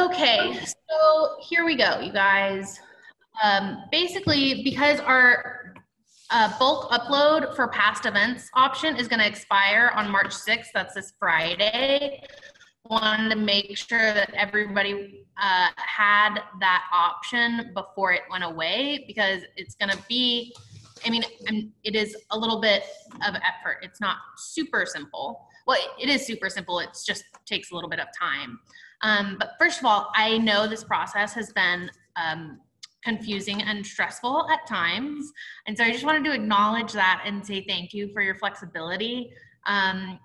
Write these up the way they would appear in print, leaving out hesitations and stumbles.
Okay, so here we go, you guys. Basically, because our bulk upload for past events option is going to expire on March 6th, that's this Friday, wanted to make sure that everybody had that option before it went away, because it's going to be, I mean, it is a little bit of effort. It's not super simple. Well, it is super simple. It just takes a little bit of time. But first of all, I know this process has been confusing and stressful at times. And so I just wanted to acknowledge that and say thank you for your flexibility and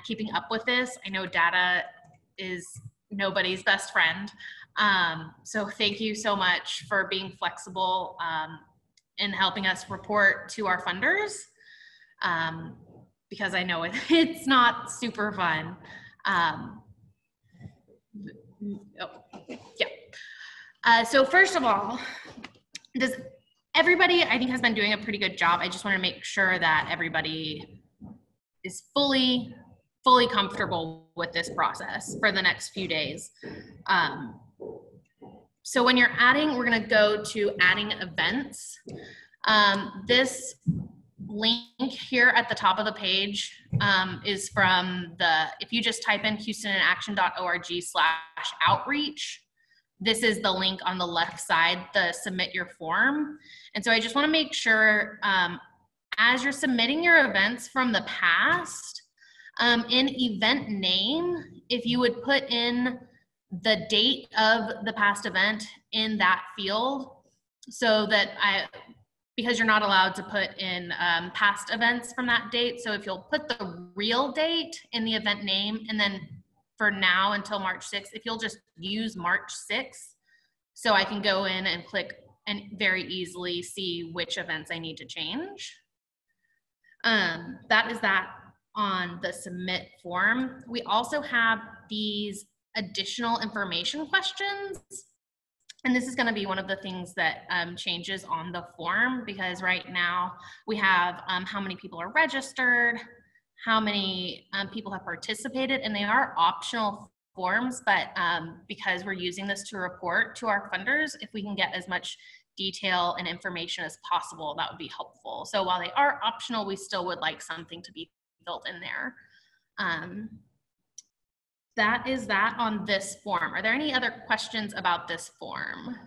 keeping up with this. I know data is nobody's best friend. So thank you so much for being flexible in helping us report to our funders, because I know it's not super fun. So first of all, everybody, I think, has been doing a pretty good job. I just want to make sure that everybody is fully comfortable with this process for the next few days. So when you're adding, we're going to go to adding events. This link here at the top of the page is from if you just type in houstoninaction.org/outreach, this is the link on the left side, the submit your form. And so I just want to make sure as you're submitting your events from the past, in event name, if you would put in the date of the past event in that field, so that because you're not allowed to put in past events from that date. So if you'll put the real date in the event name, and then for now until March 6th, if you'll just use March 6th, so I can go in and click and very easily see which events I need to change. That is that on the submit form. We also have these additional information questions. And this is going to be one of the things that changes on the form, because right now we have how many people are registered, how many people have participated, and they are optional forms, but because we're using this to report to our funders, if we can get as much detail and information as possible, that would be helpful. So while they are optional, we still would like something to be filled in there. That is that on this form. Are there any other questions about this form?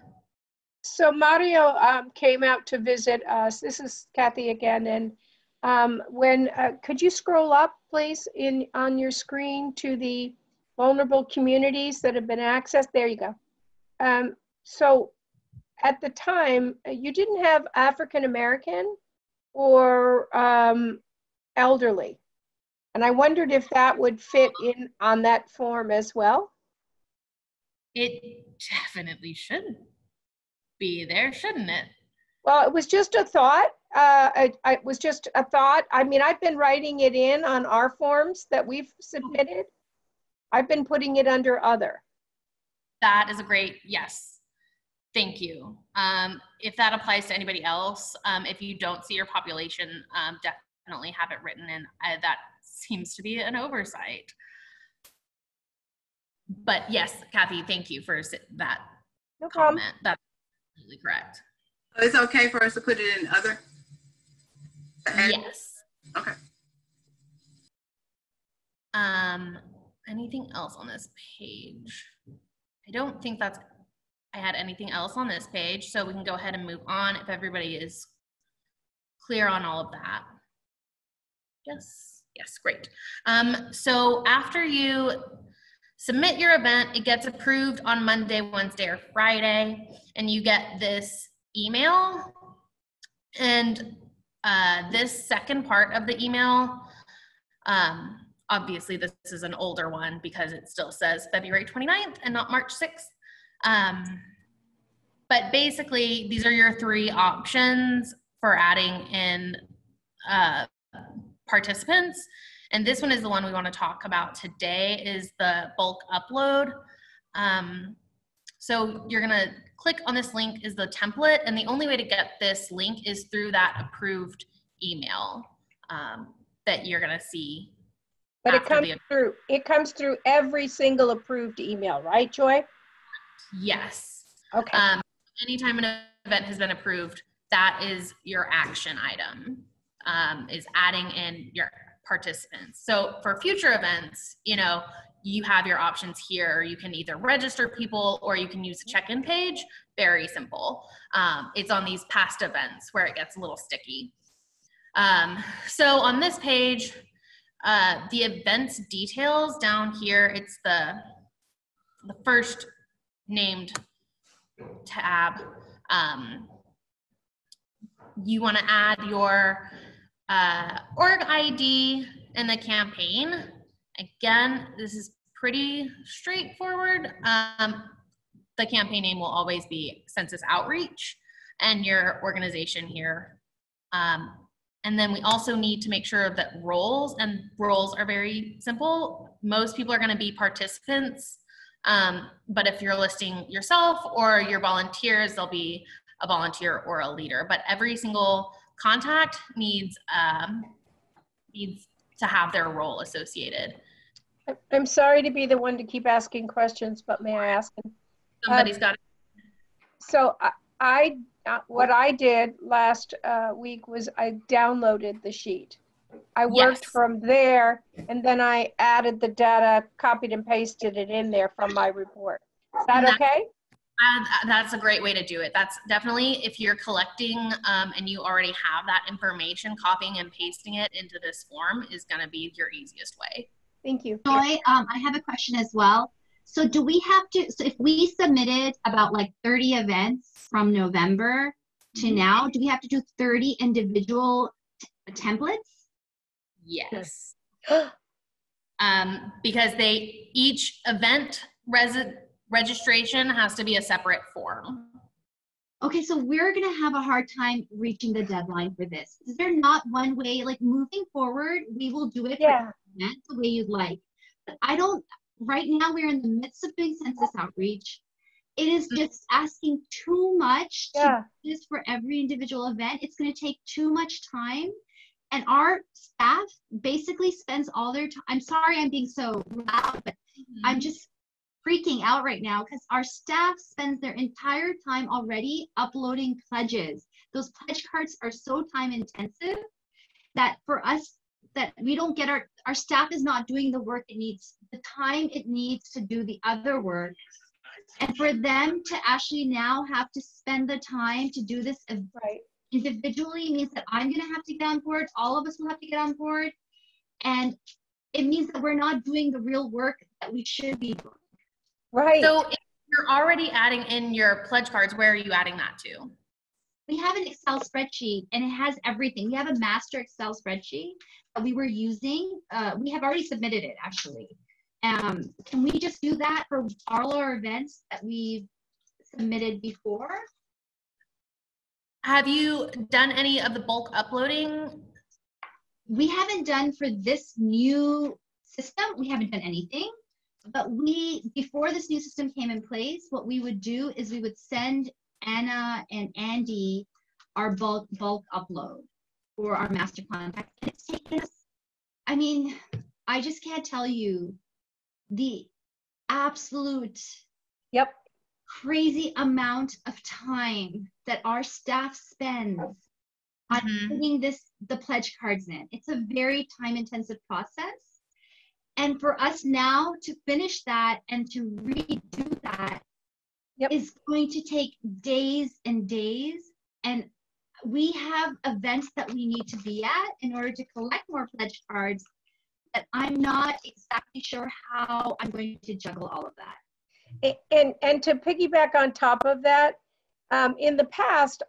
So Mario came out to visit us. This is Kathy again. And could you scroll up, please, on your screen to the vulnerable communities that have been accessed? There you go. So at the time, you didn't have African American or elderly. And I wondered if that would fit in on that form as well. It definitely should be there, shouldn't it? Well, it was just a thought. It was just a thought. I mean, I've been writing it in on our forms that we've submitted. I've been putting it under other. That is a great, yes. Thank you. If that applies to anybody else, if you don't see your population, definitely have it written in. That seems to be an oversight. But yes, Kathy, thank you for that comment. That's absolutely correct. So it's okay for us to put it in other? Yes. Okay. Anything else on this page? I don't think I had anything else on this page, so we can go ahead and move on if everybody is clear on all of that. Yes, great. So after you submit your event, it gets approved on Monday, Wednesday, or Friday, and you get this email. And this second part of the email, obviously this is an older one because it still says February 29th and not March 6th. But basically, these are your three options for adding in participants. And this one is the one we want to talk about today, is the bulk upload. So you're going to click on this link is the template, and the only way to get this link is through that approved email that you're going to see. But it comes through every single approved email, right, Joy? Yes. Okay. Anytime an event has been approved, that is your action item, is adding in your participants. So for future events, you know, you have your options here. You can either register people or you can use the check-in page. Very simple. It's on these past events where it gets a little sticky. So on this page, the events details down here, it's the first named tab. You want to add your org ID in the campaign. Again, this is pretty straightforward. The campaign name will always be Census Outreach and your organization here. And then we also need to make sure that roles are very simple. Most people are going to be participants, but if you're listing yourself or your volunteers, they'll be a volunteer or a leader. But every single contact needs to have their role associated. I'm sorry to be the one to keep asking questions, but may I ask them? Somebody's got it. So what I did last week was I downloaded the sheet. I worked from there, and then I added the data, copied and pasted it in there from my report. Is that okay? That's a great way to do it. That's definitely, if you're collecting and you already have that information, copying and pasting it into this form is going to be your easiest way. Thank you. Joy, I have a question as well. So do we have to, so if we submitted about like 30 events from November to now, do we have to do 30 individual templates? Yes. Because each event registration has to be a separate form. Okay, so we're gonna have a hard time reaching the deadline for this. Is there not one way, like moving forward, we will do it for event the way you'd like. But right now we're in the midst of doing census outreach. It is just asking too much to do this for every individual event. It's gonna take too much time. And our staff basically spends all their time. I'm sorry I'm being so loud, but I'm just freaking out right now because our staff spends their entire time already uploading pledges. Those pledge cards are so time intensive that for us, that we don't get our staff is not doing the work it needs, the time it needs to do the other work. And for them to actually now have to spend the time to do this individually means that I'm going to have to get on board. All of us will have to get on board. And it means that we're not doing the real work that we should be doing. Right. So if you're already adding in your pledge cards, where are you adding that to? We have an Excel spreadsheet and it has everything. We have a master Excel spreadsheet that we were using. We have already submitted it actually. Can we just do that for all our events that we've submitted before? Have you done any of the bulk uploading? We haven't done for this new system. We haven't done anything. But before this new system came in place, what we would do is we would send Anna and Andy our bulk upload for our master contact. It's taken us, I mean, I just can't tell you the absolute crazy amount of time that our staff spends on putting the pledge cards in. It's a very time intensive process. And for us now to finish that and to redo that is going to take days and days. And we have events that we need to be at in order to collect more pledge cards that I'm not exactly sure how I'm going to juggle all of that. And to piggyback on top of that, in the past,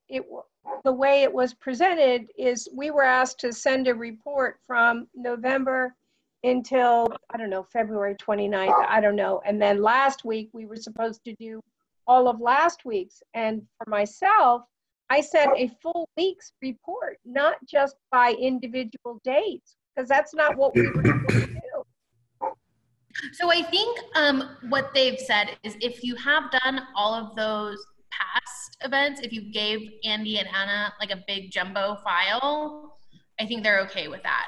the way it was presented is we were asked to send a report from November until, I don't know, February 29th, I don't know. And then last week, we were supposed to do all of last week's. And for myself, I sent a full week's report, not just by individual dates, because that's not what we were supposed to do. So I think what they've said is if you have done all of those past events, if you gave Andy and Anna like a big jumbo file, I think they're okay with that.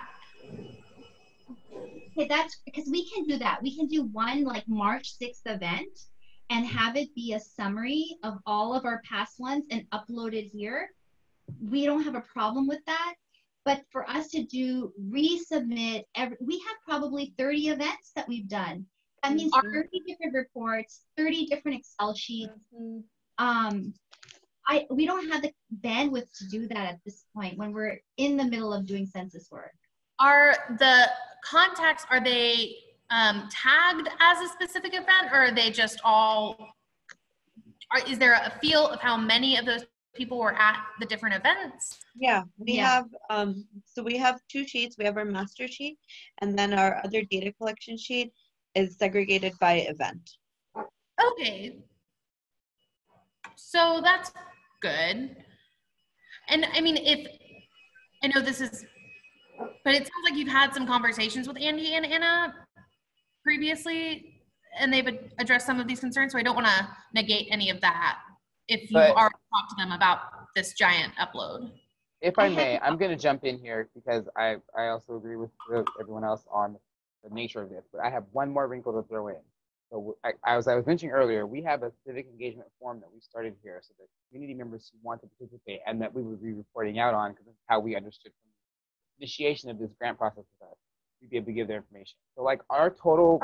Okay, that's because we can do that. We can do one like March 6th event and have it be a summary of all of our past ones and upload it here, we don't have a problem with that. But for us to resubmit, we have probably 30 events that we've done. That means 30 different reports, 30 different Excel sheets. We don't have the bandwidth to do that at this point when we're in the middle of doing census work. Are the contacts, are they tagged as a specific event, or are they just all, is there a feel of how many of those people were at the different events? Yeah, we have, so we have 2 sheets. We have our master sheet, and then our other data collection sheet is segregated by event. Okay. So that's good. And I mean, I know this is, but it sounds like you've had some conversations with Andy and Anna previously, and they've addressed some of these concerns, so I don't want to negate any of that if you've already talked to them about this giant upload. If I may, I'm going to jump in here because I also agree with everyone else on the nature of this, but I have one more wrinkle to throw in. So as I was mentioning earlier, we have a civic engagement form that we started here so that community members who want to participate and that we would be reporting out on, because that's how we understood from the initiation of this grant process with us, we'd be able to give their information. So like our total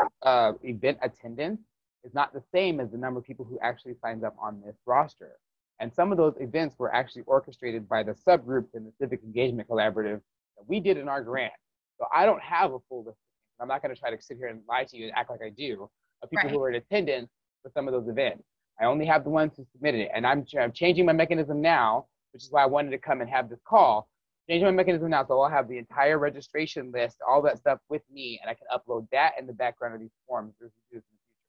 event attendance is not the same as the number of people who actually signs up on this roster. And some of those events were actually orchestrated by the subgroups in the Civic Engagement Collaborative that we did in our grant. So I don't have a full list. I'm not going to try to sit here and lie to you and act like I do, of people who are in attendance for some of those events. I only have the ones who submitted it. And I'm changing my mechanism now, which is why I wanted to come and have this call. Changing my mechanism now, so I'll have the entire registration list, all that stuff with me, and I can upload that in the background of these forms as we do this in the future.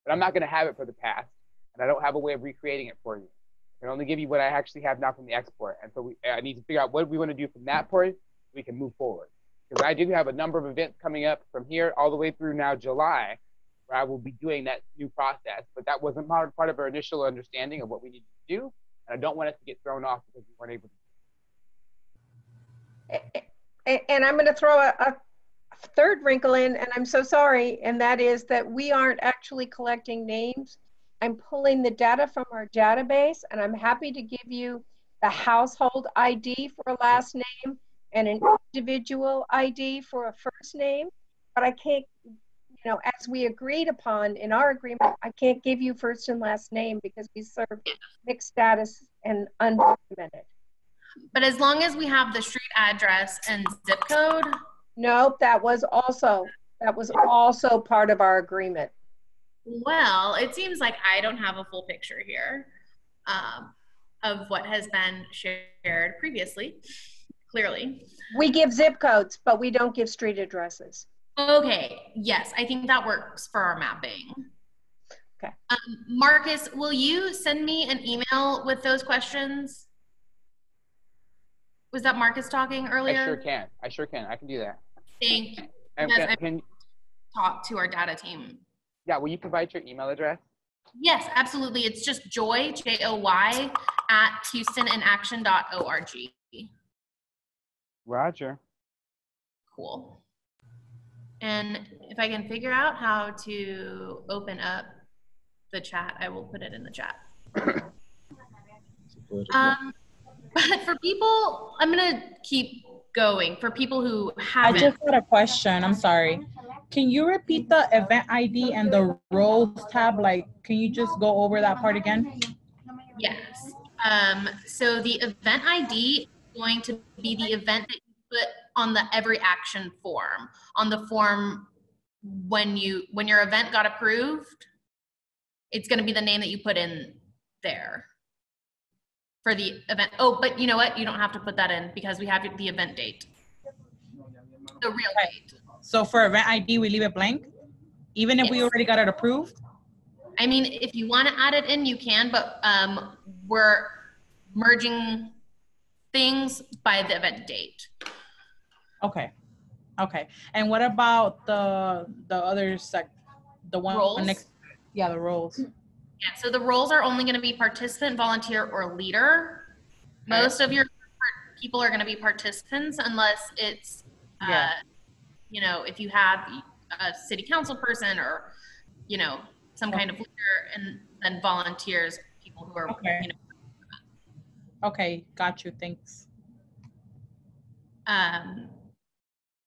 But I'm not going to have it for the past, and I don't have a way of recreating it for you. I can only give you what I actually have now from the export. And so I need to figure out what we want to do from that point so we can move forward. Because I do have a number of events coming up from here all the way through now July, where I will be doing that new process. But that wasn't part of our initial understanding of what we needed to do. And I don't want us to get thrown off because we weren't able to. And I'm going to throw a third wrinkle in, and I'm so sorry, and that is that we aren't actually collecting names. I'm pulling the data from our database, and I'm happy to give you the household ID for a last name and an individual ID for a first name, but I can't, you know, as we agreed upon in our agreement, I can't give you first and last name because we serve mixed status and undocumented. But as long as we have the street address and zip code. Nope, that was also part of our agreement. Well, it seems like I don't have a full picture here of what has been shared previously, clearly. We give zip codes, but we don't give street addresses. Okay, yes, I think that works for our mapping. Okay. Marcus, will you send me an email with those questions? Was that Marcus talking earlier? I sure can. I can do that. Thank you. And talk to our data team. Yeah, will you provide your email address? Yes, absolutely. It's just joy, J-O-Y, at HoustonInAction.org. Roger. Cool. And if I can figure out how to open up the chat, I will put it in the chat. But for people, I'm gonna keep going. For people who haven't. I just got a question, I'm sorry. Can you repeat the event ID and the roles tab? Like, can you just go over that part again? Yes. So the event ID is going to be the event that you put on the every action form. On the form when your event got approved, it's gonna be the name that you put in there for the event. Oh, but you know what? You don't have to put that in because we have the event date. The real date. So for event ID, we leave it blank? Even if we already got it approved? I mean, if you want to add it in, you can, but we're merging things by the event date. Okay. Okay. And what about the other the one roles? Next? Yeah, the roles. Yeah, so the roles are only going to be participant, volunteer, or leader. Most of your people are going to be participants unless it's, you know, if you have a city council person or, you know, some kind of leader, and then volunteers, people who are, Okay. you know. Okay, got you, thanks.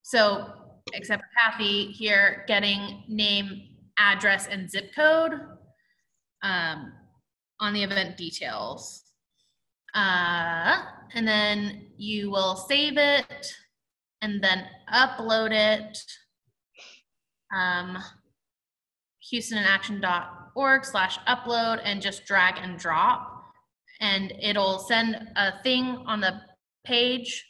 So, except for Kathy here, getting name, address, and zip code on the event details. And then you will save it and then upload it. HoustonInAction.org/upload and just drag and drop. And it'll send a thing on the page.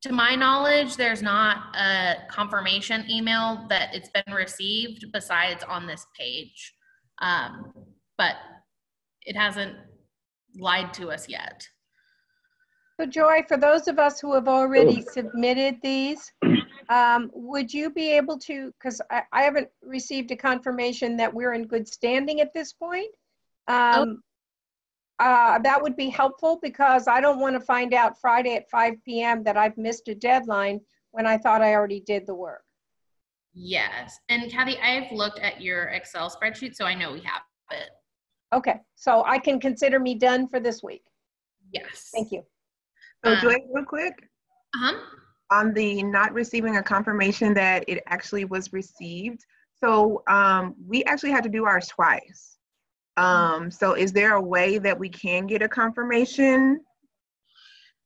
To my knowledge, there's not a confirmation email that it's been received besides on this page. But it hasn't lied to us yet. So Joy, for those of us who have already submitted these, would you be able to, because I haven't received a confirmation that we're in good standing at this point. That would be helpful because I don't want to find out Friday at 5 p.m. that I've missed a deadline when I thought I already did the work. Yes, and Kathy, I've looked at your Excel spreadsheet, so I know we have it. Okay, so I can consider me done for this week. Yes. Thank you. So Joy, real quick, on the not receiving a confirmation that it actually was received. So we actually had to do ours twice. So is there a way that we can get a confirmation?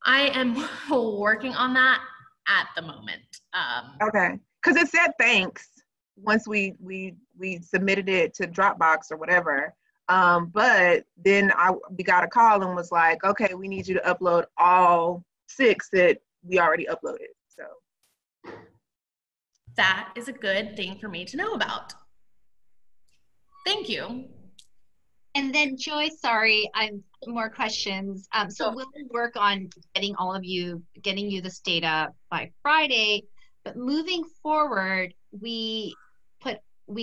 I am working on that at the moment. Okay, because it said thanks once we submitted it to Dropbox or whatever. But then we got a call and was like, okay, we need you to upload all 6 that we already uploaded. So that is a good thing for me to know about. Thank you. And then Joy, sorry, I'm more questions. So we'll work on getting you this data by Friday, but moving forward, we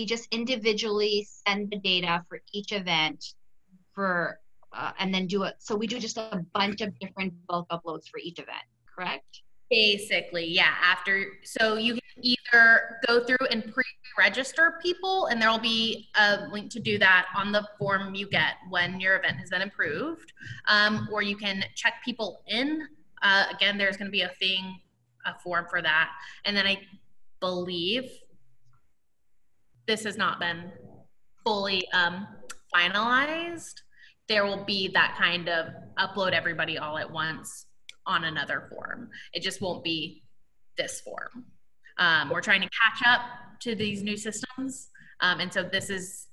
just individually send the data for each event and then do it. So we do just a bunch of different bulk uploads for each event, correct? Basically, yeah. So you can either go through and pre-register people, and there will be a link to do that on the form you get when your event has been approved, or you can check people in. Again, there's going to be a form for that, and then I believe this has not been fully finalized. There will be that kind of upload everybody all at once on another form. It just won't be this form. We're trying to catch up to these new systems. And so this is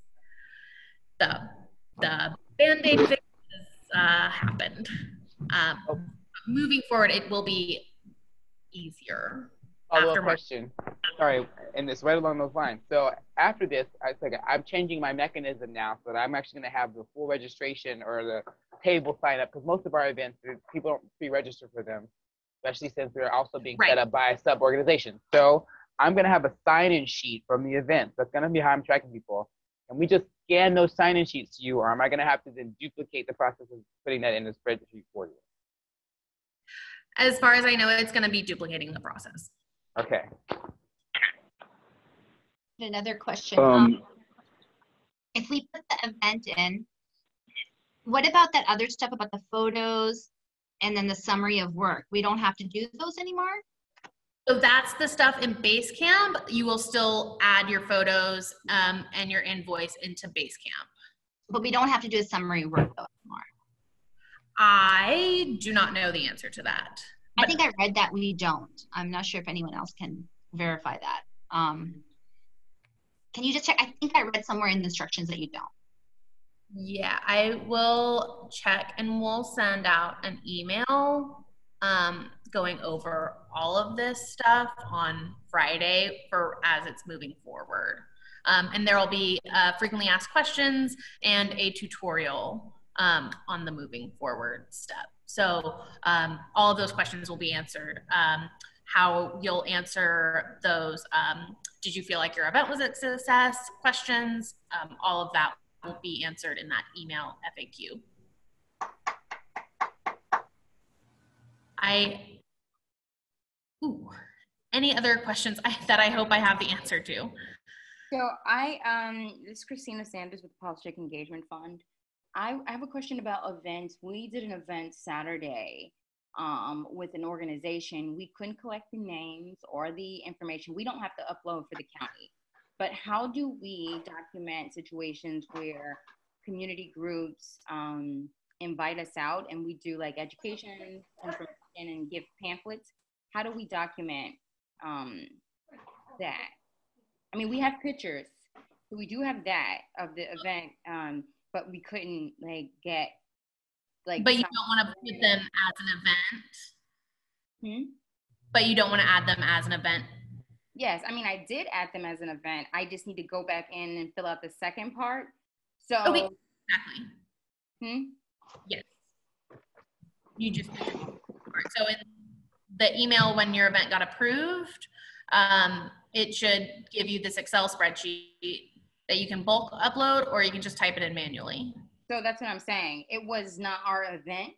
the Band-Aid fix has happened. Moving forward, it will be easier. Follow-up question. Sorry, and it's right along those lines. So after this, I'm changing my mechanism now so that I'm actually going to have the full registration or the table sign up, because most of our events, people don't pre-register for them, especially since they're also being set up by a sub-organization. So I'm going to have a sign-in sheet from the event. That's going to be how I'm tracking people. And we just scan those sign-in sheets to you, or am I going to have to then duplicate the process of putting that in the spreadsheet for you? As far as I know, it's going to be duplicating the process. Okay. Another question. If we put the event in, what about that other stuff about the photos and then the summary of work? We don't have to do those anymore? So that's the stuff in Basecamp. You will still add your photos and your invoice into Basecamp. But we don't have to do a summary work though anymore. I do not know the answer to that. I think I read that we don't. I'm not sure if anyone else can verify that. Can you just check? I think I read somewhere in the instructions that you don't. Yeah, I will check and we'll send out an email going over all of this stuff on Friday as it's moving forward. And there will be frequently asked questions and a tutorial on the moving forward step. So all of those questions will be answered. How you'll answer those, did you feel like your event was a success questions, all of that will be answered in that email FAQ. Any other questions that I hope I have the answer to? So this is Christina Sanders with the Policy Engagement Fund. I have a question about events. We did an event Saturday with an organization. We couldn't collect the names or the information. We don't have to upload for the county. But how do we document situations where community groups invite us out and we do like education, information, and give pamphlets? How do we document that? I mean, we have pictures, so we do have that of the event, but we couldn't like get like. But you don't want to put them as an event. Hmm? But you don't want to add them as an event. Yes, I mean, I did add them as an event. I just need to go back in and fill out the second part. So. Okay, exactly. Yes. You just did the part. So in the email when your event got approved, it should give you this Excel spreadsheet that you can bulk upload, or you can just type it in manually. So that's what I'm saying. It was not our event.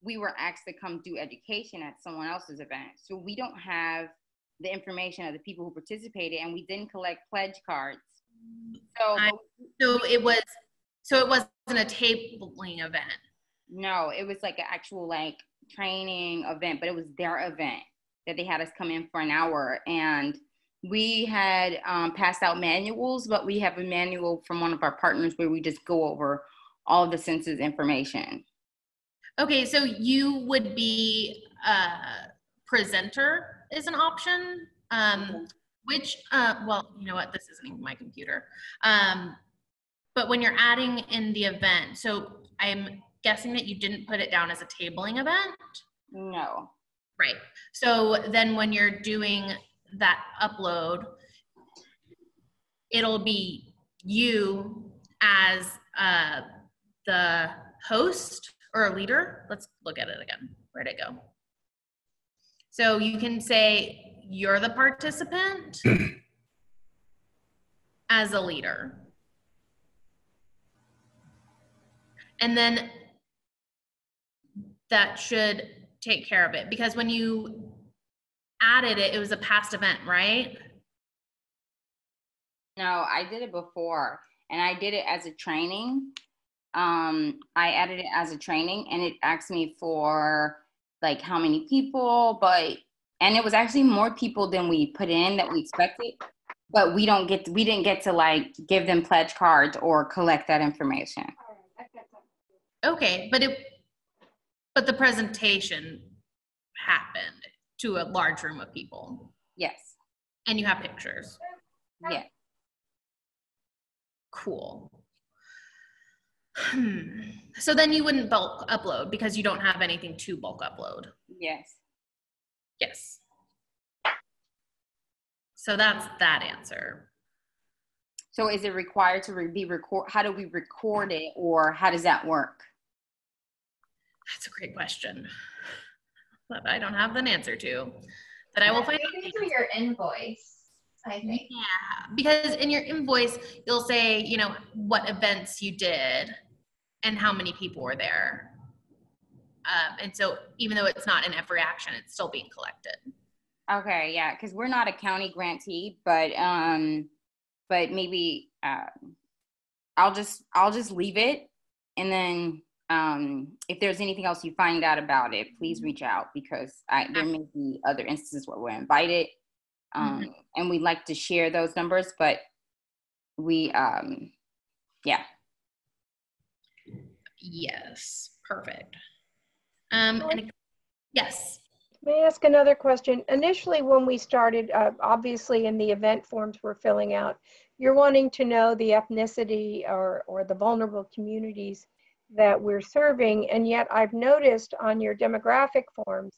We were asked to come do education at someone else's event. So we don't have the information of the people who participated, and we didn't collect pledge cards. So it wasn't a tabling event. No, it was like an actual like training event, but it was their event that they had us come in for an hour, and we had passed out manuals, but we have a manual from one of our partners where we just go over all of the census information. Okay, so you would be presenter is an option. Which, well, you know what, this isn't even my computer. But when you're adding in the event, so I'm guessing that you didn't put it down as a tabling event? No. Right. So then when you're doing that upload, it'll be you as the host or a leader. Let's look at it again. Where'd it go? So you can say you're the participant as a leader. And then that should take care of it, because when you added it, it was a past event, right? No, I did it before, and I did it as a training. I added it as a training, and it asked me for like how many people, and it was actually more people than we put in that we expected, but we didn't get to like give them pledge cards or collect that information. Okay, but the presentation happened to a large room of people. Yes. And you have pictures. Yeah. Cool. So then you wouldn't bulk upload because you don't have anything to bulk upload. Yes. Yes. So that's that answer. So is it required to be record? How do we record it, or how does that work? That's a great question that I don't have an answer to. That I will find out. For your invoice, I think. Yeah, because in your invoice, you'll say, you know, what events you did and how many people were there. And so even though it's not in every action, it's still being collected. Okay, yeah, because we're not a county grantee, but maybe I'll just leave it, and then if there's anything else you find out about it, please reach out, because there may be other instances where we're invited, and we'd like to share those numbers, but we yeah. Yes, perfect. Yes. May I ask another question? Initially, when we started, obviously in the event forms we're filling out, you're wanting to know the ethnicity or the vulnerable communities that we're serving. And yet I've noticed on your demographic forms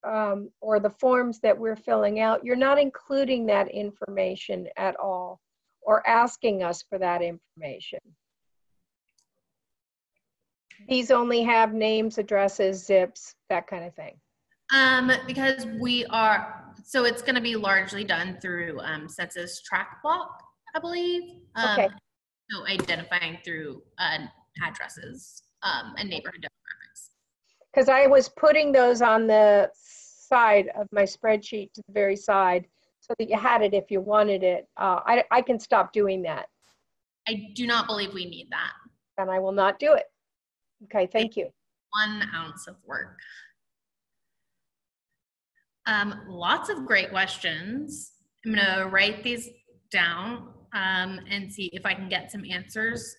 or the forms that we're filling out, you're not including that information at all or asking us for that information. These only have names, addresses, zips, that kind of thing. Because so it's going to be largely done through census tract block, I believe. Okay. So identifying through addresses and neighborhood demographics. Because I was putting those on the side of my spreadsheet, to the very side, so that you had it if you wanted it. I can stop doing that. I do not believe we need that. And I will not do it. Okay, thank you. 1 ounce of work. Lots of great questions. I'm gonna write these down and see if I can get some answers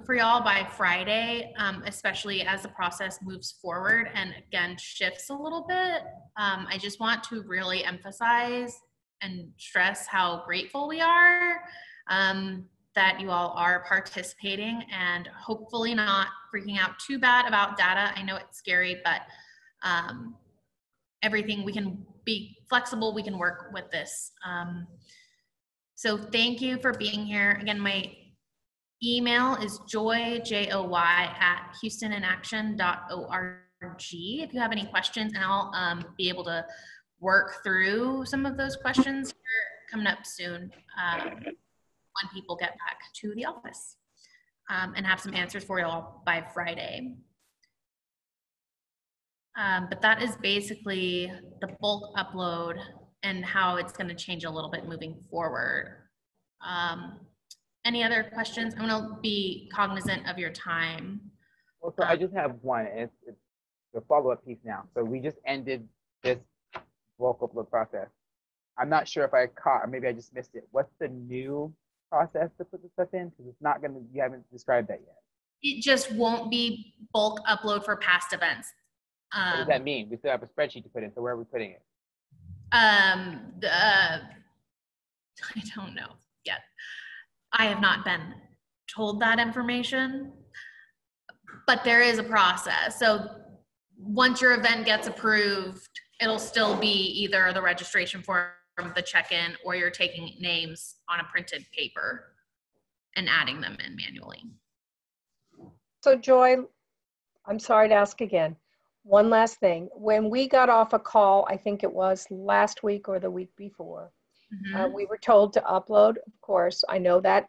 for y'all by Friday, especially as the process moves forward and again shifts a little bit. I just want to really emphasize and stress how grateful we are that you all are participating and hopefully not freaking out too bad about data. I know it's scary, but everything, we can be flexible, we can work with this. So thank you for being here. Again, my email is joy@houstoninaction.org if you have any questions, and I'll be able to work through some of those questions coming up soon when people get back to the office and have some answers for y'all by Friday. But that is basically the bulk upload and how it's going to change a little bit moving forward. Any other questions? I'm going to be cognizant of your time. Well, so I just have one. It's the follow-up piece now. So we just ended this bulk upload process. I'm not sure if I caught, or maybe I just missed it. What's the new process to put the stuff in? Because it's not going to, you haven't described that yet. It just won't be bulk upload for past events. What does that mean? We still have a spreadsheet to put in, so where are we putting it? I don't know yet. I have not been told that information, but there is a process. So once your event gets approved, it'll still be either the registration form, the check-in, or you're taking names on a printed paper and adding them in manually. So Joy, I'm sorry to ask again. One last thing. When we got off a call, I think it was last week or the week before, we were told to upload, of course. I know that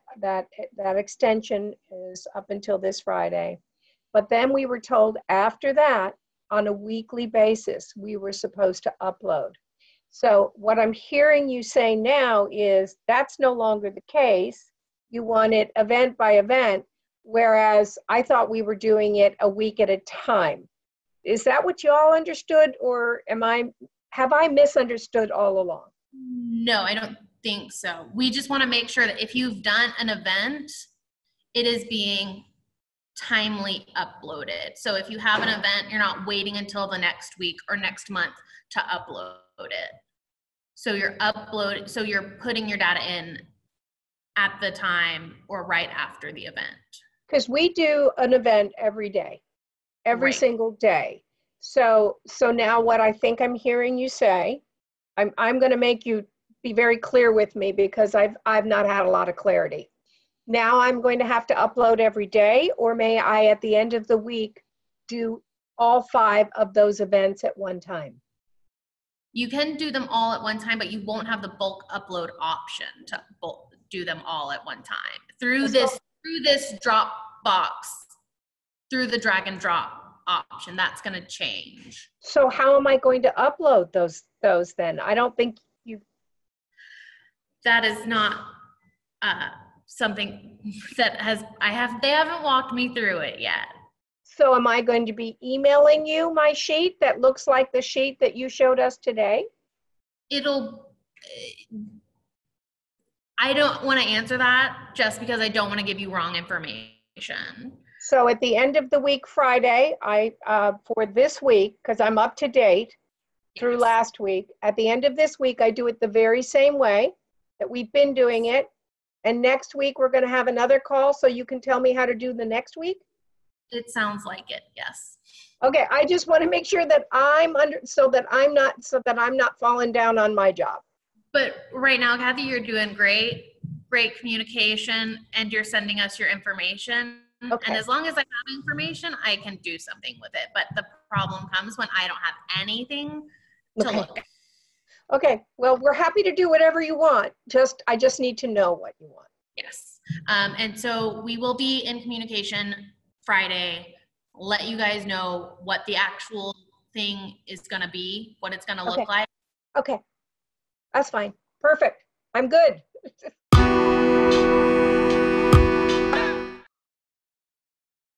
extension is up until this Friday. But then we were told after that, on a weekly basis, we were supposed to upload. So what I'm hearing you say now is that's no longer the case. You want it event by event, whereas I thought we were doing it a week at a time. Is that what you all understood, or have I misunderstood all along? No, I don't think so. We just want to make sure that if you've done an event, it is being timely uploaded. So if you have an event, you're not waiting until the next week or next month to upload it. So you're putting your data in at the time or right after the event. Because we do an event every day. Every single day. So now what I think I'm hearing you say, I'm going to make you be very clear with me because I've not had a lot of clarity. Now I'm going to have to upload every day, or may I at the end of the week do all 5 of those events at one time? You can do them all at one time, but you won't have the bulk upload option to do them all at one time. Through this Dropbox, through the drag and drop option, that's going to change. So how am I going to upload those then? I don't think that is not something that they haven't walked me through it yet. So am I going to be emailing you my sheet that looks like the sheet that you showed us today? I don't want to answer that just because I don't want to give you wrong information. So at the end of the week, Friday, for this week, because I'm up to date through last week, at the end of this week, I do it the very same way that we've been doing it. And next week, we're going to have another call so you can tell me how to do the next week? It sounds like it, yes. Okay, I just want to make sure that so that I'm not falling down on my job. But right now, Kathy, you're doing great communication, and you're sending us your information. Okay. And as long as I have information, I can do something with it. But the problem comes when I don't have anything to look at. Okay, well, we're happy to do whatever you want. I just need to know what you want. Yes. And so we will be in communication Friday, let you guys know what the actual thing is going to be, what it's going to look like. Okay, that's fine. Perfect. I'm good.